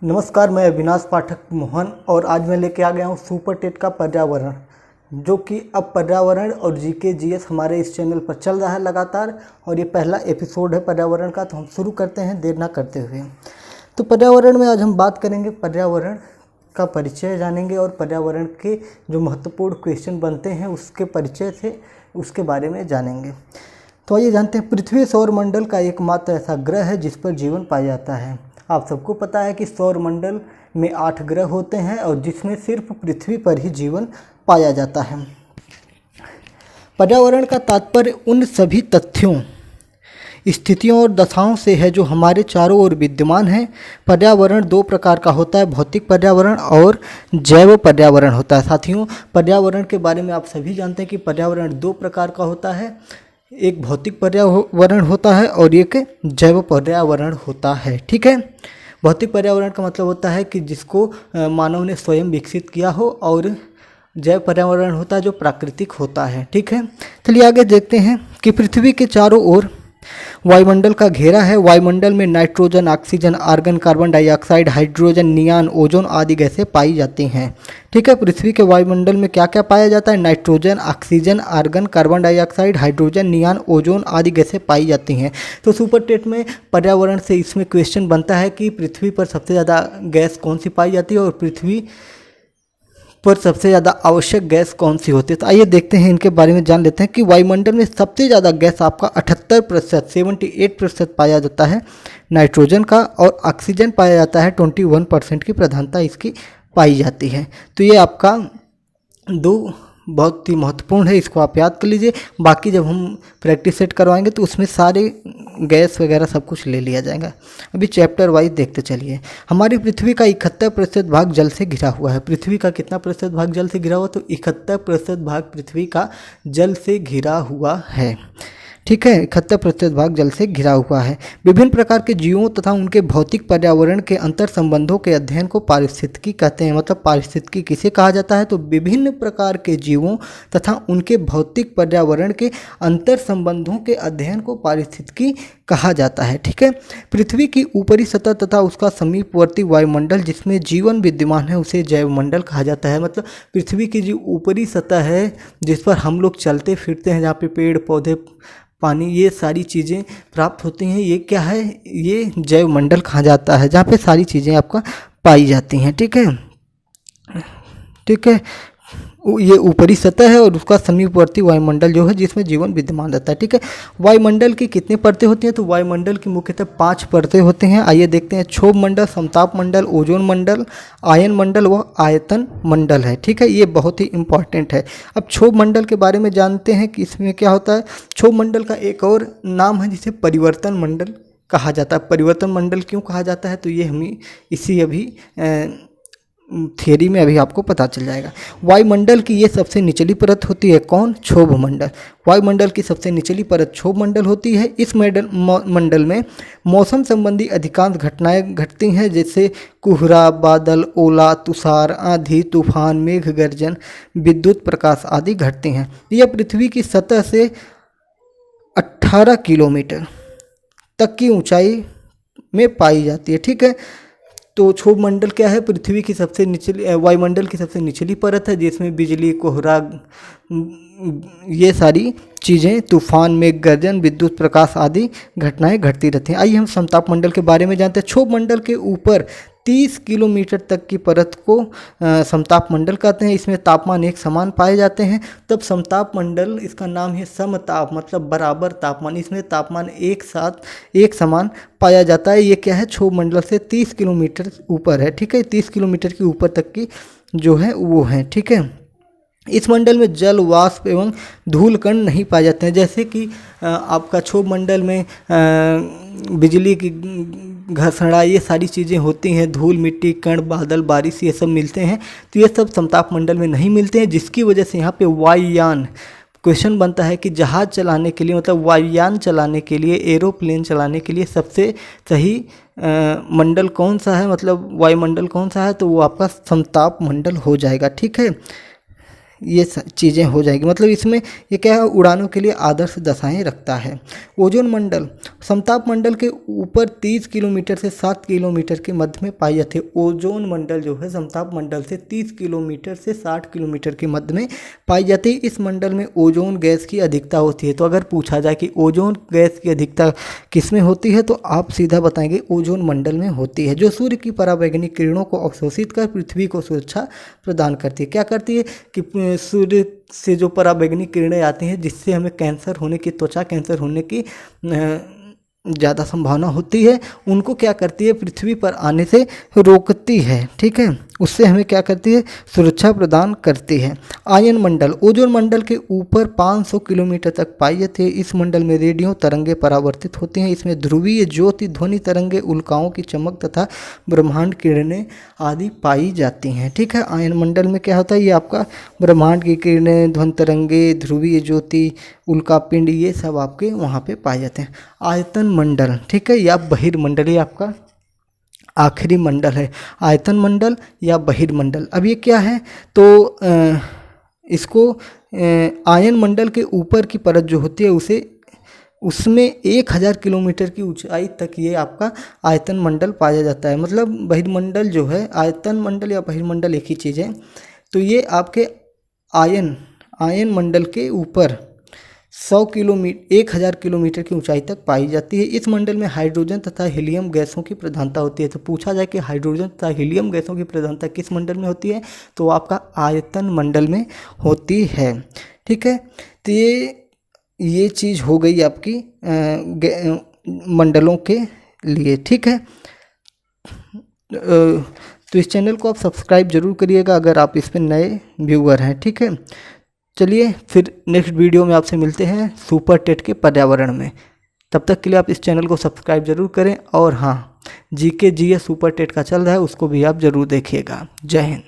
नमस्कार, मैं अविनाश पाठक मोहन और आज मैं लेके आ गया हूँ सुपर टेट का पर्यावरण, जो कि अब पर्यावरण और जीके जीएस हमारे इस चैनल पर चल रहा है लगातार। और ये पहला एपिसोड है पर्यावरण का, तो हम शुरू करते हैं देर ना करते हुए। तो पर्यावरण में आज हम बात करेंगे, पर्यावरण का परिचय जानेंगे और पर्यावरण के जो महत्वपूर्ण क्वेश्चन बनते हैं उसके परिचय से उसके बारे में जानेंगे। तो आइए जानते हैं, पृथ्वी सौरमंडल का एकमात्र ऐसा ग्रह है जिस पर जीवन पाया जाता है। आप सबको पता है कि सौरमंडल में 8 ग्रह होते हैं और जिसमें सिर्फ पृथ्वी पर ही जीवन पाया जाता है। पर्यावरण का तात्पर्य उन सभी तथ्यों, स्थितियों और दशाओं से है जो हमारे चारों ओर विद्यमान हैं। पर्यावरण 2 प्रकार का होता है, भौतिक पर्यावरण और जैव पर्यावरण होता है। साथियों, पर्यावरण के बारे में आप सभी जानते हैं कि पर्यावरण 2 प्रकार का होता है, एक भौतिक पर्यावरण होता है और एक जैव पर्यावरण होता है। ठीक है, भौतिक पर्यावरण का मतलब होता है कि जिसको मानव ने स्वयं विकसित किया हो, और जैव पर्यावरण होता है जो प्राकृतिक होता है। ठीक है, चलिए आगे देखते हैं कि पृथ्वी के चारों ओर वायुमंडल का घेरा है। वायुमंडल में nitrogen, oxygen, argon, carbon dioxide, hydrogen, neon, ozone आदि गैसें पाई जाती हैं। ठीक है, पृथ्वी के वायुमंडल में क्या क्या पाया जाता है? Nitrogen, oxygen, argon, carbon dioxide, hydrogen, neon, ozone आदि गैसें पाई जाती हैं। तो सुपर टेट में पर्यावरण से इसमें क्वेश्चन बनता है कि पृथ्वी पर सबसे ज़्यादा गैस कौन सी पाई जाती है और पृथ्वी पर सबसे ज़्यादा आवश्यक गैस कौन सी होती है। तो आइए देखते हैं, इनके बारे में जान लेते हैं कि वायुमंडल में सबसे ज़्यादा गैस आपका 78%, 78% पाया जाता है नाइट्रोजन का, और ऑक्सीजन पाया जाता है 21% की प्रधानता इसकी पाई जाती है। तो ये आपका 2 बहुत ही महत्वपूर्ण है, इसको आप याद कर लीजिए। बाकी जब हम प्रैक्टिस सेट करवाएंगे तो उसमें सारे गैस वगैरह सब कुछ ले लिया जाएगा। अभी चैप्टर वाइज देखते चलिए। हमारी पृथ्वी का 71% भाग जल से घिरा हुआ है। पृथ्वी का कितना प्रतिशत भाग जल से घिरा हुआ? तो 71% भाग पृथ्वी का जल से घिरा हुआ है। ठीक है, 71% भाग जल से घिरा हुआ है। विभिन्न प्रकार के जीवों तथा उनके भौतिक पर्यावरण के अंतर संबंधों के अध्ययन को पारिस्थितिकी कहते हैं। मतलब पारिस्थितिकी किसे कहा जाता है? तो विभिन्न प्रकार के जीवों तथा उनके भौतिक पर्यावरण के अंतर संबंधों के अध्ययन को पारिस्थितिकी कहा जाता है। ठीक है, पृथ्वी की ऊपरी सतह तथा उसका समीपवर्ती वायुमंडल जिसमें जीवन विद्यमान है उसे जैवमंडल कहा जाता है। मतलब पृथ्वी की जो ऊपरी सतह है जिस पर हम लोग चलते फिरते हैं, जहाँ पे पेड़ पौधे, पानी, ये सारी चीज़ें प्राप्त होती हैं, ये क्या है? ये जैवमंडल कहा जाता है, जहाँ पे सारी चीज़ें आपका पाई जाती हैं। ठीक है, ठीक है, ये ऊपरी सतह है और उसका समीपवर्ती वायुमंडल जो है जिसमें जीवन विद्यमान रहता है। ठीक है, वायुमंडल की कितनी परतें होती हैं? तो वायुमंडल की मुख्यतः 5 परतें होती हैं। आइए देखते हैं। क्षोभ मंडल, समताप मंडल, ओजोन मंडल, आयन मंडल व आयतन मंडल है। ठीक है, ये बहुत ही इंपॉर्टेंट है। अब क्षोभ मंडल के बारे में जानते हैं कि इसमें क्या होता है। क्षोभ मंडल का एक और नाम है जिसे परिवर्तन मंडल कहा जाता है। परिवर्तन मंडल क्यों कहा जाता है? तो ये हमें इसी अभी थियरी में अभी आपको पता चल जाएगा। वायुमंडल की ये सबसे निचली परत होती है। कौन? क्षोभ मंडल। वायुमंडल की सबसे निचली परत क्षोभ मंडल होती है। इस मंडल में मौसम संबंधी अधिकांश घटनाएं घटती हैं, जैसे कोहरा, बादल, ओला, तुषार, आंधी, तूफान, मेघ गर्जन, विद्युत प्रकाश आदि घटती हैं। यह पृथ्वी की सतह से 18 किलोमीटर तक की ऊंचाई में पाई जाती है। ठीक है, तो क्षोभ मंडल क्या है? पृथ्वी की सबसे निचली, वायुमंडल की सबसे निचली परत है जिसमें बिजली, कोहरा, ये सारी चीज़ें, तूफान, मेघ गर्जन, विद्युत प्रकाश आदि घटनाएं घटती रहती हैं। आइए हम समताप मंडल के बारे में जानते हैं। क्षोभ मंडल के ऊपर 30 किलोमीटर तक की परत को समताप मंडल कहते हैं। इसमें तापमान एक समान पाए जाते हैं, तब समताप मंडल, इसका नाम है समताप, मतलब बराबर तापमान। इसमें तापमान एक समान पाया जाता है। ये क्या है? क्षोभ मंडल से 30 किलोमीटर ऊपर है। ठीक है, 30 किलोमीटर के ऊपर तक की जो है वो है। ठीक है, इस मंडल में जल, वाष्प एवं धूल कण नहीं पाए जाते हैं। जैसे कि आपका क्षोभ मंडल में बिजली की घर्षणा, ये सारी चीज़ें होती हैं, धूल, मिट्टी, कण, बादल, बारिश, ये सब मिलते हैं। तो ये सब समताप मंडल में नहीं मिलते हैं, जिसकी वजह से यहाँ पे वायुयान, क्वेश्चन बनता है कि जहाज़ चलाने के लिए, मतलब वायुयान चलाने के लिए, एरोप्लेन चलाने के लिए सबसे सही मंडल कौन सा है, मतलब वायुमंडल कौन सा है? तो वो आपका समताप मंडल हो जाएगा। ठीक है, ये चीज़ें हो जाएगी। मतलब इसमें ये क्या है, उड़ानों के लिए आदर्श दशाएं रखता है। ओजोन मंडल समताप मंडल के ऊपर 30 किलोमीटर से 7 किलोमीटर के मध्य में पाई जाती है। ओजोन मंडल जो है समताप मंडल से 30 किलोमीटर से 60 किलोमीटर के मध्य में पाई जाती है। इस मंडल में ओजोन गैस की अधिकता होती है। तो अगर पूछा जाए कि ओजोन गैस की अधिकता किस में होती है, तो आप सीधा बताएंगे ओजोन मंडल में होती है, जो सूर्य की पराबैंगनी किरणों को अवशोषित कर पृथ्वी को सुरक्षा प्रदान करती है। क्या करती है कि सूर्य से जो पराबैंगनी किरणें आती हैं, जिससे हमें कैंसर होने की, त्वचा कैंसर होने की ज़्यादा संभावना होती है, उनको क्या करती है, पृथ्वी पर आने से रोकती है। ठीक है, उससे हमें क्या करती है, सुरक्षा प्रदान करती है। आयन मंडल ओजोन मंडल के ऊपर 500 किलोमीटर तक पाई जाती है। इस मंडल में रेडियो तरंगे परावर्तित होती हैं। इसमें ध्रुवीय ज्योति, ध्वनि तरंगे, उल्काओं की चमक तथा ब्रह्मांड किरणें आदि पाई जाती हैं। ठीक है, आयन मंडल में क्या होता है, ये आपका ब्रह्मांड की किरणें, ध्वनि तरंगे, ध्रुवीय ज्योति, उल्का पिंड, ये सब आपके वहाँ पे पाए जाते हैं। आयतन मंडल, ठीक है, या बहिर्मंडल, ये आपका आखिरी मंडल है, आयतन मंडल या बहिर्मंडल। अब ये क्या है, तो इसको आयन मंडल के ऊपर की परत जो होती है उसे, उसमें 1000 किलोमीटर की ऊंचाई तक ये आपका आयतन मंडल पाया जाता है। मतलब बहिर्मंडल जो है, आयतन मंडल या बहिर्मंडल एक ही चीज़ है। तो ये आपके आयन मंडल के ऊपर 1000 किलोमीटर की ऊंचाई तक पाई जाती है। इस मंडल में हाइड्रोजन तथा हीलियम गैसों की प्रधानता होती है। तो पूछा जाए कि हाइड्रोजन तथा हीलियम गैसों की प्रधानता किस मंडल में होती है, तो आपका आयतन मंडल में होती है। ठीक है, तो ये चीज़ हो गई आपकी मंडलों के लिए। ठीक है, तो इस चैनल को आप सब्सक्राइब जरूर करिएगा अगर आप इस पर नए व्यूअर हैं। ठीक है, चलिए फिर नेक्स्ट वीडियो में आपसे मिलते हैं सुपर टेट के पर्यावरण में। तब तक के लिए आप इस चैनल को सब्सक्राइब जरूर करें। और हाँ, जीके जीएस सुपर टेट का चल रहा है, उसको भी आप जरूर देखिएगा। जय हिंद।